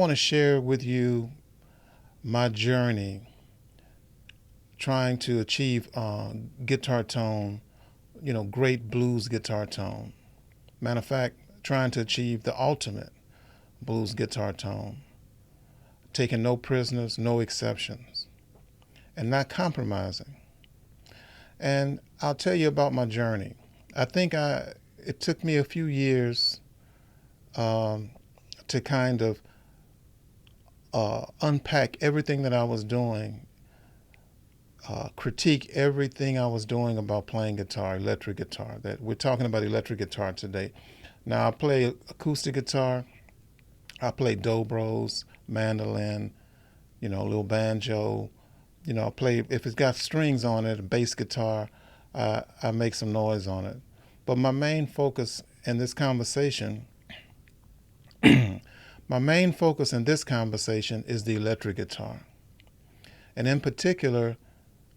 want to share with you my journey trying to achieve guitar tone, great blues guitar tone. Matter of fact, trying to achieve the ultimate blues guitar tone, taking no prisoners, no exceptions, and not compromising. And I'll tell you about my journey. I think it took me a few years um, to kind of unpack everything that I was doing, critique everything I was doing about playing guitar, electric guitar. That we're talking about electric guitar today. Now I play acoustic guitar. I play dobros, mandolin, a little banjo. I play if it's got strings on it, a bass guitar. I make some noise on it. But my main focus in this conversation, my main focus in this conversation is the electric guitar. And in particular,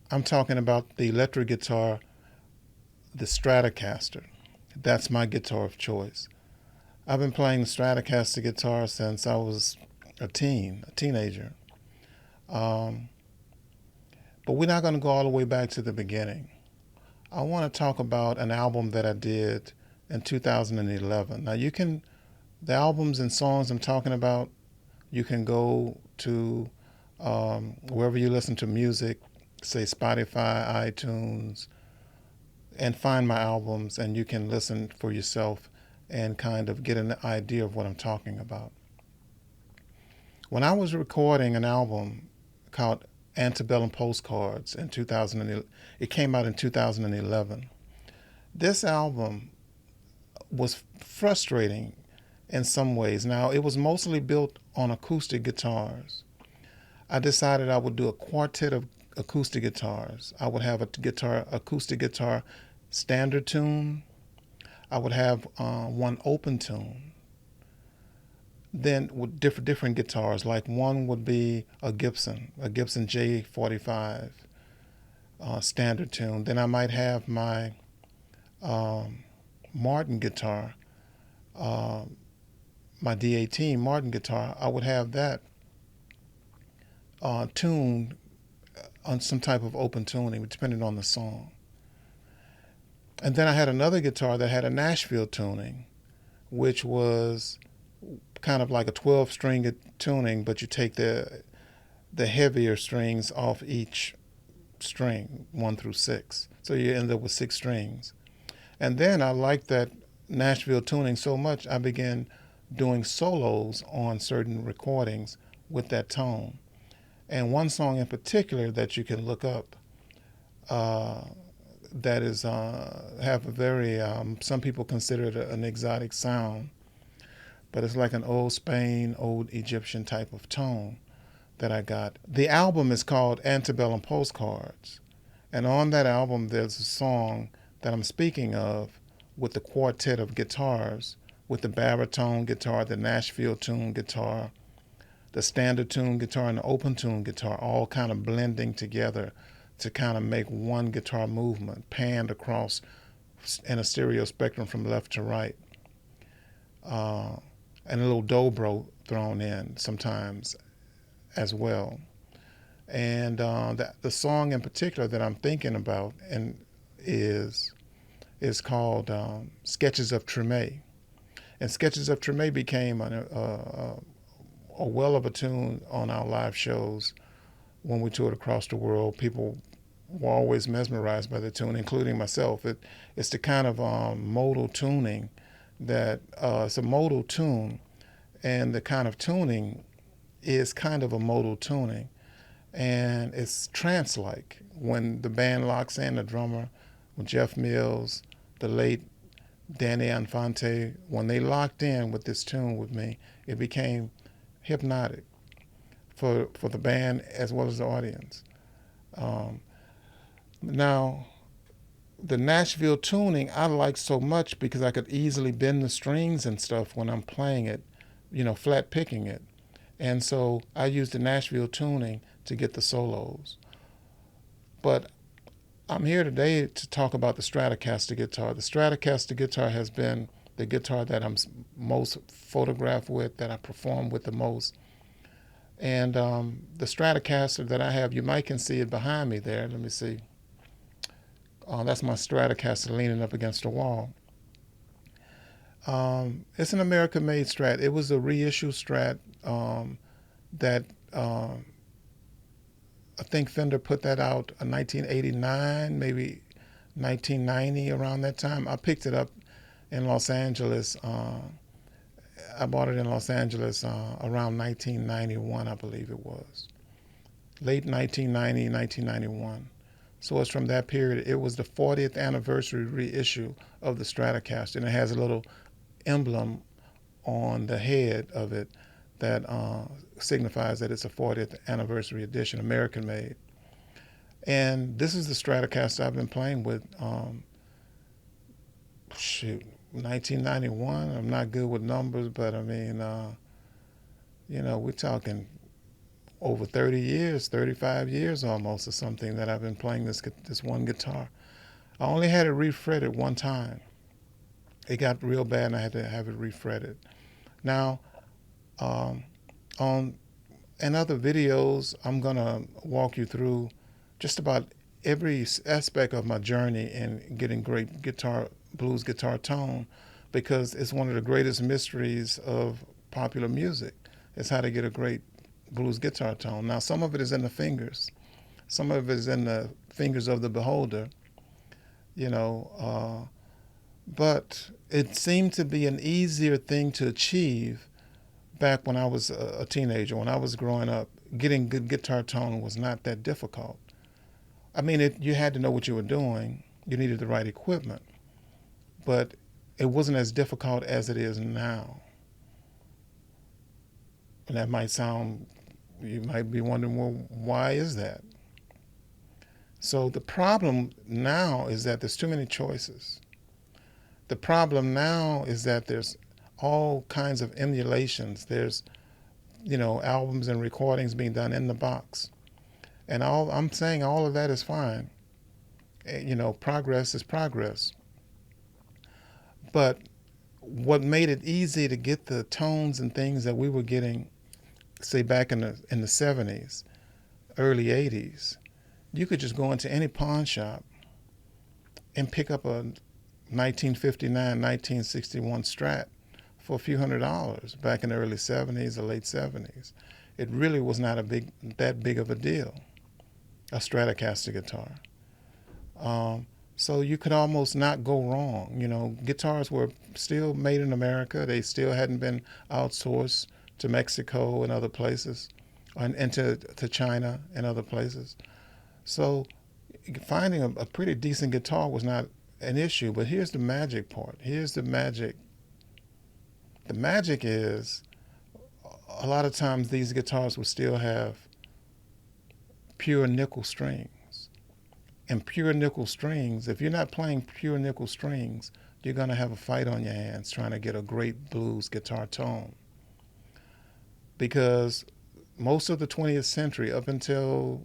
I'm talking about the electric guitar, the Stratocaster. That's my guitar of choice. I've been playing the Stratocaster guitar since I was a teenager. Um, but we're not going to go all the way back to the beginning. I want to talk about an album that I did in 2011. Now, the albums and songs I'm talking about, you can go to wherever you listen to music, say Spotify, iTunes, and find my albums, and you can listen for yourself and kind of get an idea of what I'm talking about. When I was recording an album called Antebellum Postcards in 2000, it came out in 2011. This album was frustrating in some ways. Now, it was mostly built on acoustic guitars. I decided I would do a quartet of acoustic guitars. I would have acoustic guitar standard tune. I would have one open tune. Then with different guitars, like one would be a Gibson J45 standard tune. Then I might have my Martin guitar, my D18 Martin guitar. I would have that tuned on some type of open tuning, depending on the song. And then I had another guitar that had a Nashville tuning, which was kind of like a 12-string tuning, but you take the heavier strings off each string, 1 through 6. So you end up with 6 strings. And then I liked that Nashville tuning so much, I began doing solos on certain recordings with that tone. And one song in particular that you can look up that is have a very some people consider it an exotic sound, but it's like an old Spain, old Egyptian type of tone that I got. The album is called Antebellum Postcards, and on that album there's a song that I'm speaking of with the quartet of guitars, with the baritone guitar, the Nashville tune guitar, the standard tune guitar, and the open tune guitar, all kind of blending together to kind of make one guitar movement, panned across in a stereo spectrum from left to right. And a little dobro thrown in sometimes as well. And the song in particular that I'm thinking about is called Sketches of Treme. And Sketches of Treme became a well of a tune on our live shows when we toured across the world. People were always mesmerized by the tune, including myself. It's the kind of modal tuning that it's a modal tune, and the kind of tuning is kind of a modal tuning, and it's trance-like. When the band locks in, the drummer, when Jeff Mills, the late Danny Infante, when they locked in with this tune with me, it became hypnotic for the band as well as the audience. Now, the Nashville tuning I like so much because I could easily bend the strings and stuff when I'm playing it, flat picking it. And so I use the Nashville tuning to get the solos. But I'm here today to talk about the Stratocaster guitar. The Stratocaster guitar has been the guitar that I'm most photographed with, that I perform with the most. And the Stratocaster that I have, you might can see it behind me there. Let me see. That's my Stratocaster leaning up against the wall. It's an American-made Strat. It was a reissue Strat that I think Fender put that out in 1989, maybe 1990, around that time. I picked it up in Los Angeles. I bought it in Los Angeles around 1991, I believe it was. Late 1990, 1991. So it's from that period. It was the 40th anniversary reissue of the Stratocaster, and it has a little emblem on the head of it that signifies that it's a 40th anniversary edition, American made. And this is the Stratocaster I've been playing with, 1991. I'm not good with numbers, but I mean, we're talking over 30 years, 35 years almost, or something that I've been playing this one guitar. I only had it refretted one time. It got real bad and I had to have it refretted. Now, in other videos, I'm going to walk you through just about every aspect of my journey in getting great blues guitar tone, because it's one of the greatest mysteries of popular music, is how to get a great blues guitar tone. Now, some of it is in the fingers. Some of it is in the fingers of the beholder, but it seemed to be an easier thing to achieve back when I was a teenager. When I was growing up, getting good guitar tone was not that difficult. I mean, you had to know what you were doing. You needed the right equipment. But it wasn't as difficult as it is now. And that might sound, you might be wondering, well, why is that? So the problem now is that there's too many choices. The problem now is that there's all kinds of emulations. There's, albums and recordings being done in the box. And I'm saying all of that is fine. Progress is progress. But what made it easy to get the tones and things that we were getting, say back in the 70s, early 80s, you could just go into any pawn shop and pick up a 1959, 1961 Strat for a few $100s back in the early 70s or late 70s. It really was not that big of a deal, a Stratocaster guitar. So you could almost not go wrong. Guitars were still made in America. They still hadn't been outsourced to Mexico and other places, and to China and other places. So finding a pretty decent guitar was not an issue. But here's the magic part. Here's the magic. The magic is, a lot of times these guitars will still have pure nickel strings. And pure nickel strings, if you're not playing pure nickel strings, you're going to have a fight on your hands trying to get a great blues guitar tone. Because most of the 20th century, up until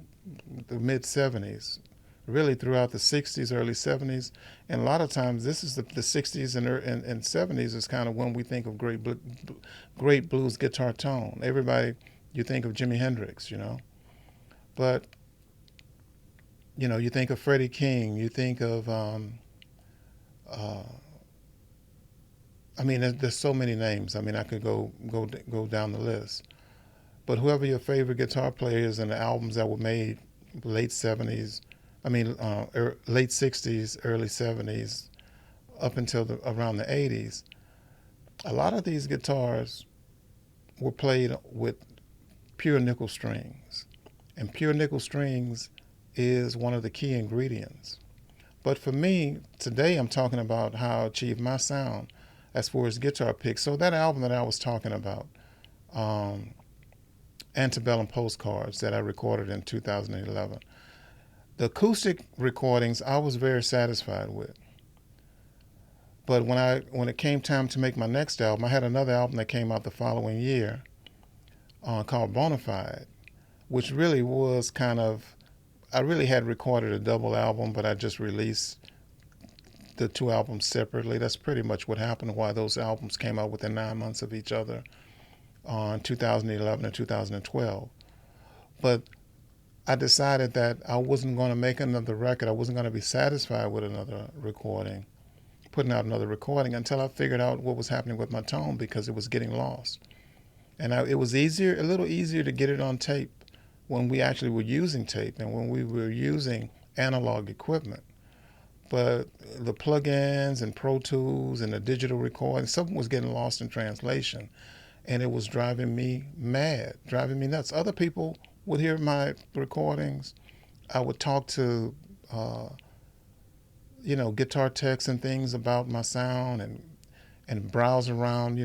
the mid-70s, really throughout the 60s, early 70s, and a lot of times this is the 60s and 70s is kind of when we think of great blues guitar tone. Everybody, you think of Jimi Hendrix, but you think of Freddie King, you think of, there's so many names. I mean, I could go down the list. But whoever your favorite guitar players and the albums that were made late 70s, late 60s, early 70s, up until around the 80s, a lot of these guitars were played with pure nickel strings. And pure nickel strings is one of the key ingredients. But for me, today I'm talking about how I achieve my sound as far as guitar picks. So that album that I was talking about, Antebellum Postcards, that I recorded in 2011, the acoustic recordings I was very satisfied with. But when it came time to make my next album, I had another album that came out the following year called Bonafide, which really was I really had recorded a double album, but I just released the two albums separately. That's pretty much what happened, why those albums came out within 9 months of each other. in 2011 or 2012. But I decided that I wasn't going to make another record. I wasn't going to be satisfied with another recording, putting out another recording until I figured out what was happening with my tone because it was getting lost. And it was easier, a little easier to get it on tape when we actually were using tape and when we were using analog equipment. But the plugins and Pro Tools and the digital recording, something was getting lost in translation. And it was driving me mad, driving me nuts. Other people would hear my recordings. I would talk to, guitar techs and things about my sound and browse around,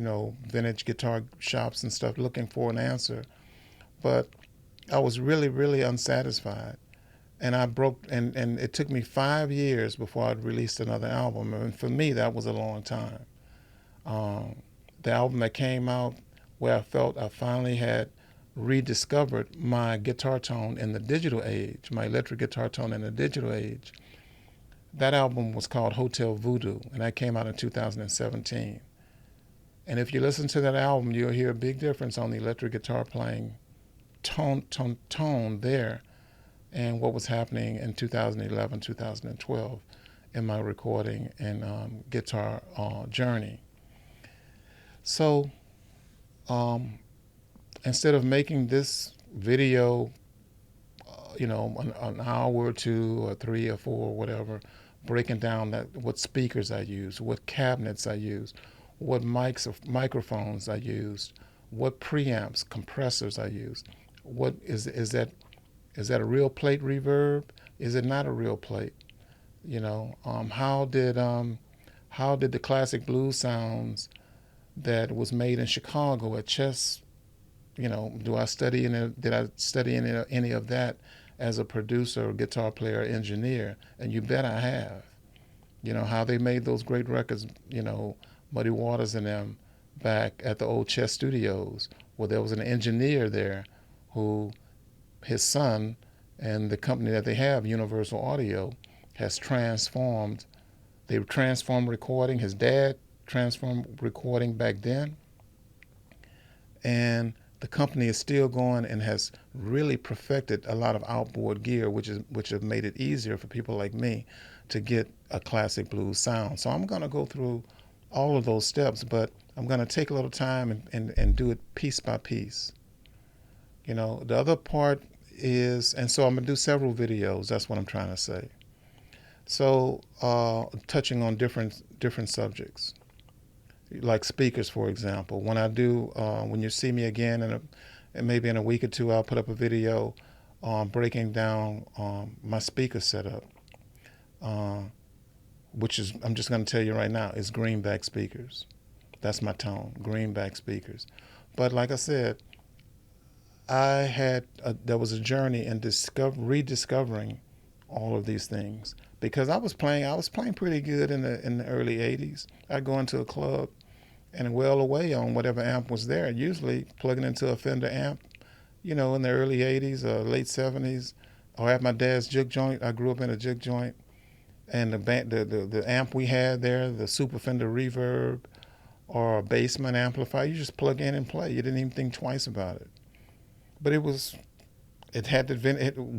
vintage guitar shops and stuff looking for an answer. But I was really, really unsatisfied. And I broke, and it took me 5 years before I'd released another album. And for me, that was a long time. Um, the album that came out where I felt I finally had rediscovered my guitar tone in the digital age, my electric guitar tone in the digital age. That album was called Hotel Voodoo, and that came out in 2017. And if you listen to that album, you'll hear a big difference on the electric guitar playing tone there and what was happening in 2011, 2012 in my recording and guitar journey. So instead of making this video, an hour or 2 or 3 or 4 or whatever, breaking down what speakers I use, what cabinets I use, what microphones I used, what preamps, compressors I used. What is that? Is that a real plate reverb? Is it not a real plate? How did the classic blues sounds that was made in Chicago at Chess? Did I study any of that as a producer, guitar player, engineer? And you bet I have. How they made those great records, Muddy Waters and them back at the old Chess Studios, where there was an engineer there who, his son and the company that they have, Universal Audio, has transformed. They transformed recording. His dad transformed recording back then. And the company is still going and has really perfected a lot of outboard gear, which have made it easier for people like me to get a classic blues sound. So I'm going to go through all of those steps, but I'm going to take a little time and do it piece by piece. The other part is, and so I'm going to do several videos. That's what I'm trying to say. So touching on different subjects, like speakers, for example. When you see me again, and maybe in a week or two, I'll put up a video breaking down my speaker setup, which is, I'm just going to tell you right now, is greenback speakers. That's my tone, greenback speakers. But like I said, there was a journey in rediscovering all of these things because I was playing pretty good in the early 80s. I'd go into a club and well away on whatever amp was there, usually plugging into a Fender amp, in the early 80s or late 70s, or at my dad's juke joint. I grew up in a juke joint, and the amp we had there, the Super Fender Reverb or a Bassman amplifier, you just plug in and play. You didn't even think twice about it. But we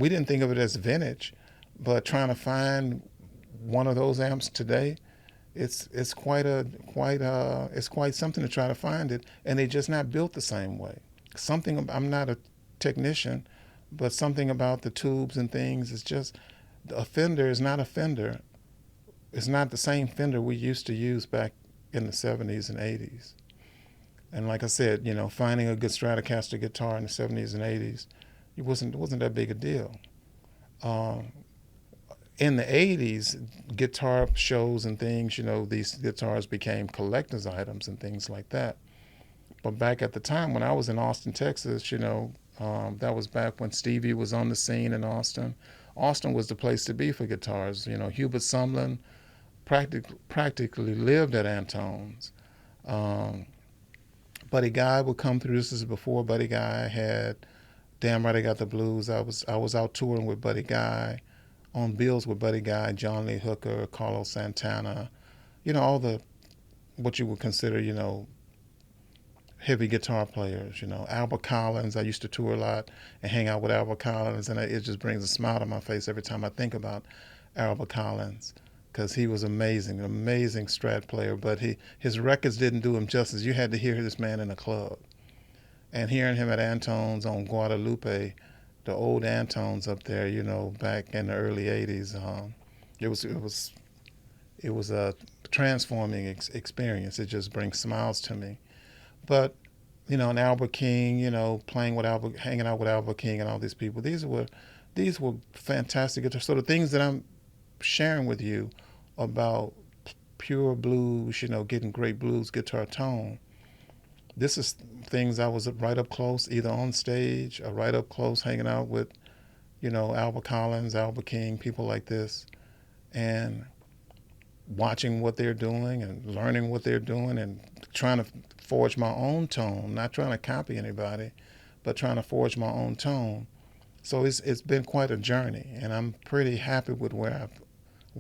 didn't think of it as vintage, but trying to find one of those amps today, it's quite something to try to find it, and they're just not built the same way. I'm not a technician, but something about the tubes and things is just, a Fender is not a Fender. It's not the same Fender we used to use back in the 70s and 80s. And like I said, finding a good Stratocaster guitar in the 70s and 80s, it wasn't that big a deal. In the 80s, guitar shows and things, these guitars became collector's items and things like that. But back at the time when I was in Austin, Texas, that was back when Stevie was on the scene in Austin. Austin was the place to be for guitars. Hubert Sumlin practically lived at Antone's. Buddy Guy would come through. This is before Buddy Guy had Damn Right I Got the Blues. I was out touring with Buddy Guy, on bills with Buddy Guy, John Lee Hooker, Carlos Santana, all the what you would consider, heavy guitar players. Albert Collins. I used to tour a lot and hang out with Albert Collins, and it just brings a smile to my face every time I think about Albert Collins, because he was amazing, an amazing Strat player. But his records didn't do him justice. You had to hear this man in a club, and hearing him at Antone's on Guadalupe, the old Antone's up there, back in the early '80s. It was a transforming experience. It just brings smiles to me. But and Albert King, playing with Albert, hanging out with Albert King, and all these people. These were fantastic guitars. So the things that I'm sharing with you about pure blues, getting great blues guitar tone. This is things I was right up close, either on stage or right up close, hanging out with, Albert Collins, Albert King, people like this, and watching what they're doing and learning what they're doing and trying to forge my own tone, not trying to copy anybody, but trying to forge my own tone. So it's been quite a journey, and I'm pretty happy with where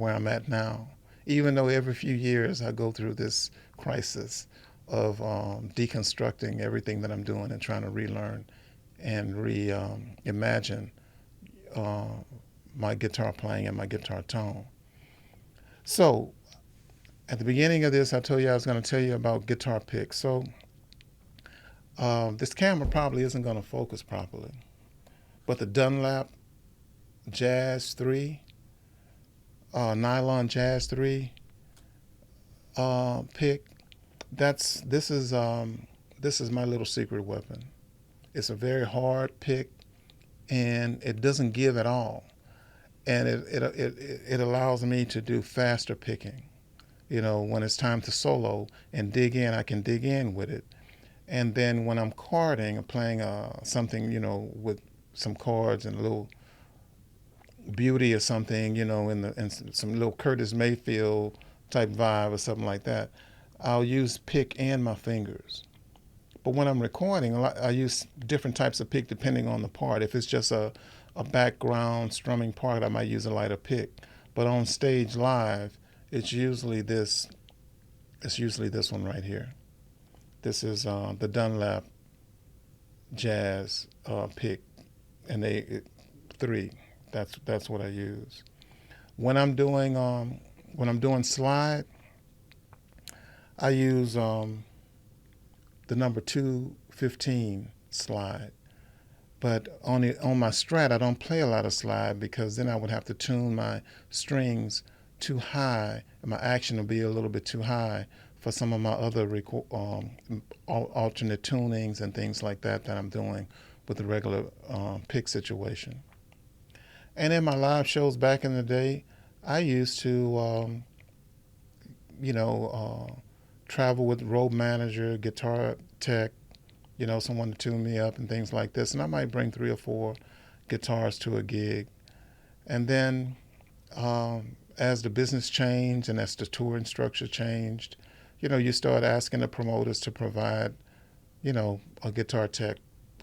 I'm at now. Even though every few years I go through this crisis of deconstructing everything that I'm doing and trying to relearn and reimagine my guitar playing and my guitar tone. So at the beginning of this, I told you I was going to tell you about guitar picks. So this camera probably isn't going to focus properly, but the Dunlap Jazz 3, Nylon Jazz 3 pick, this is my little secret weapon. It's a very hard pick, and it doesn't give at all, and it allows me to do faster picking. When it's time to solo and dig in, I can dig in with it. And then when I'm chording or playing something, with some chords and a little beauty or something, in some little Curtis Mayfield type vibe or something like that, I'll use pick and my fingers. But when I'm recording, I use different types of pick depending on the part. If it's just a background strumming part, I might use a lighter pick. But on stage live, it's usually this one right here. This is the Dunlap Jazz pick, and 3. That's what I use. When I'm doing slide, I use the number 215 slide. But on my Strat, I don't play a lot of slide, because then I would have to tune my strings too high, and my action will be a little bit too high for some of my other alternate tunings and things like that I'm doing with the regular pick situation. And in my live shows back in the day, I used to, travel with road manager, guitar tech, someone to tune me up and things like this. And I might bring 3 or 4 guitars to a gig. And then as the business changed and as the touring structure changed, you start asking the promoters to provide, a guitar tech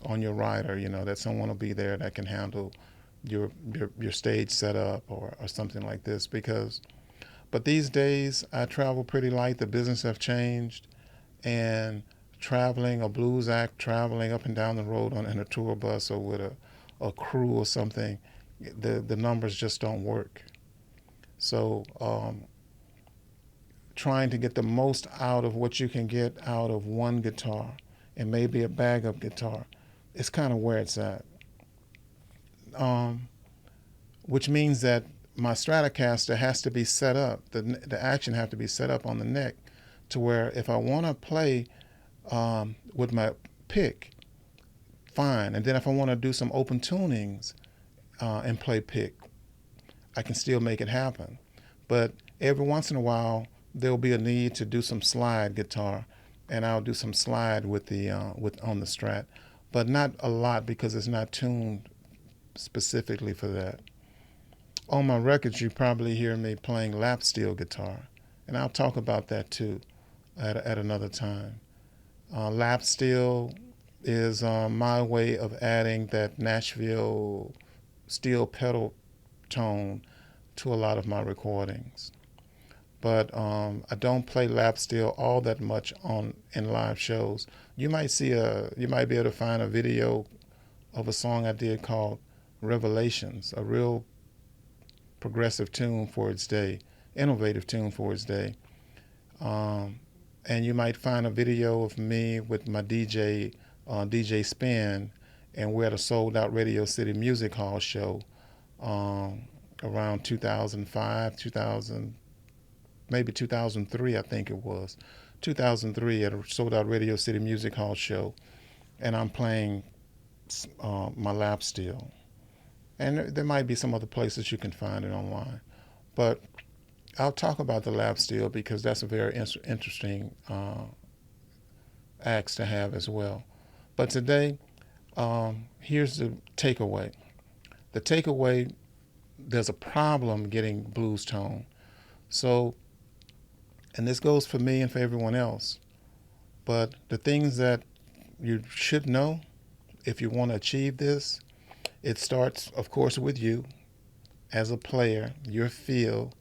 on your rider, that someone will be there that can handle your stage setup or something like this. But these days I travel pretty light. The business have changed, and traveling, a blues act traveling up and down the road in a tour bus or with a crew or something, the numbers just don't work. So trying to get the most out of what you can get out of one guitar and maybe a bag-up guitar is kind of where it's at. Which means that my Stratocaster has to be set up, the action have to be set up on the neck, to where if I want to play with my pick, fine. And then if I want to do some open tunings and play pick, I can still make it happen. But every once in a while, there'll be a need to do some slide guitar, and I'll do some slide with on the Strat, but not a lot, because it's not tuned specifically for that. On my records, you probably hear me playing lap steel guitar, and I'll talk about that too at another time. Lap steel is my way of adding that Nashville steel pedal tone to a lot of my recordings. but I don't play lap steel all that much in live shows. You might be able to find a video of a song I did called Revelations, a real progressive tune for its day, innovative tune for its day. And you might find a video of me with my DJ, DJ Spin, and we're at a sold out Radio City Music Hall show around 2005, 2000, maybe 2003, I think it was. 2003 at a sold out Radio City Music Hall show, and I'm playing my lap steel. And there might be some other places you can find it online. But I'll talk about the lap steel because that's a very interesting axe to have as well. But today, here's the takeaway. The takeaway, there's a problem getting blues tone. So, and this goes for me and for everyone else, but the things that you should know if you want to achieve this, it starts, of course, with you as a player, your feel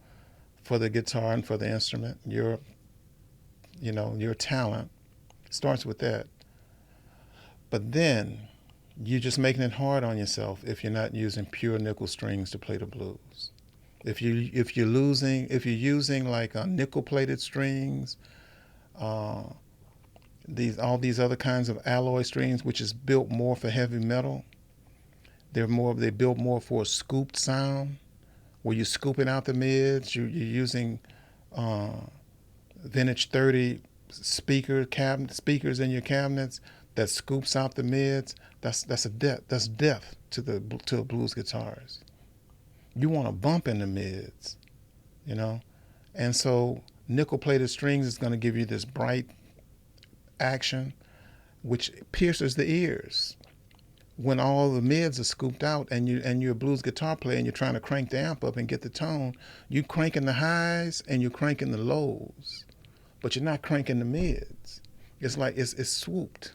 for the guitar and for the instrument, your talent starts with that. But then you're just making it hard on yourself if you're not using pure nickel strings to play the blues. If you're using like nickel-plated strings, all these other kinds of alloy strings, which is built more for heavy metal, they built more for a scooped sound, where you're scooping out the mids. You're using vintage 30 speakers in your cabinets that scoops out the mids. That's death to a blues guitarist. You want to bump in the mids, and so nickel-plated strings is going to give you this bright action, which pierces the ears. When all the mids are scooped out and you're a blues guitar player and you're trying to crank the amp up and get the tone, you're cranking the highs and you're cranking the lows, but you're not cranking the mids. It's like it's swooped.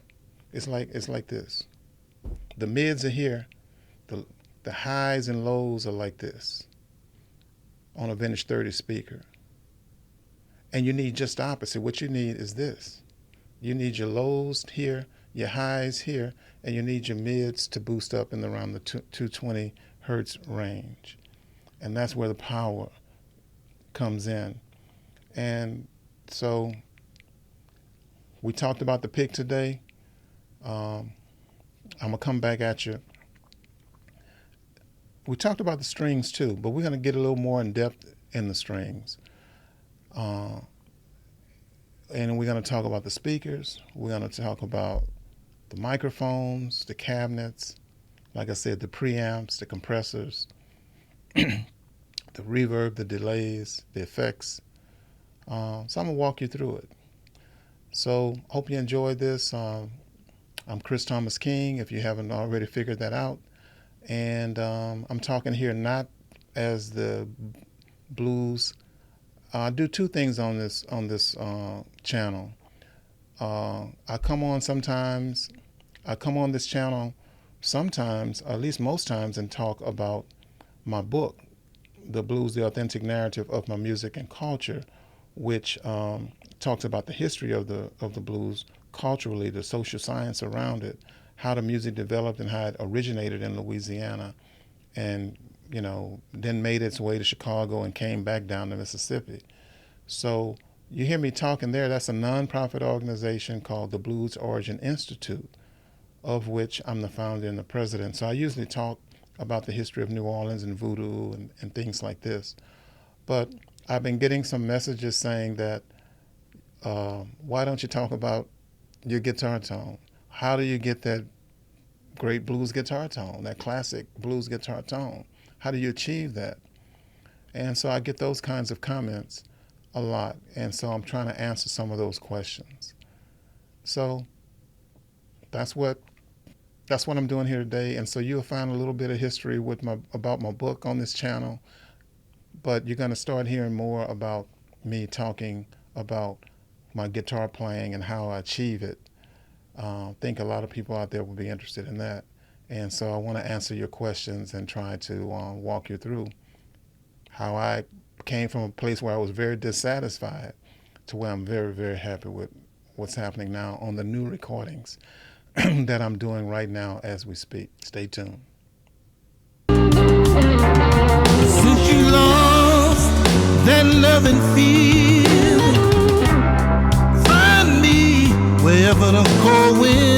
It's like this. The mids are here. The highs and lows are like this on a vintage 30 speaker. And you need just the opposite. What you need is this. You need your lows here, your highs here, and you need your mids to boost up in around the 220 hertz range. And that's where the power comes in. And so we talked about the pick today. I'm going to come back at you. We talked about the strings too, but we're going to get a little more in depth in the strings. And we're going to talk about the speakers. We're going to talk about the microphones, the cabinets, like I said, the preamps, the compressors, the reverb, the delays, the effects. So I'm going to walk you through it. So hope you enjoyed this. I'm Chris Thomas King, if you haven't already figured that out. And I'm talking here not as the blues. I do two things on this channel. I come on this channel sometimes, or at least most times, and talk about my book, The Blues, The Authentic Narrative of My Music and Culture, which talks about the history of the blues culturally, the social science around it, how the music developed and how it originated in Louisiana and, then made its way to Chicago and came back down to Mississippi. So you hear me talking there, that's a nonprofit organization called the Blues Origin Institute, of which I'm the founder and the president. So I usually talk about the history of New Orleans and voodoo and things like this. But I've been getting some messages saying that, why don't you talk about your guitar tone? How do you get that great blues guitar tone, that classic blues guitar tone? How do you achieve that? And so I get those kinds of comments a lot. And so I'm trying to answer some of those questions. So that's what I'm doing here today. And so you'll find a little bit of history about my book on this channel. But you're going to start hearing more about me talking about my guitar playing and how I achieve it. I think a lot of people out there will be interested in that. And so I want to answer your questions and try to walk you through how I came from a place where I was very dissatisfied to where I'm very, very happy with what's happening now on the new recordings that I'm doing right now as we speak. Stay tuned. Since you lost that loving feeling, find me wherever the cold wind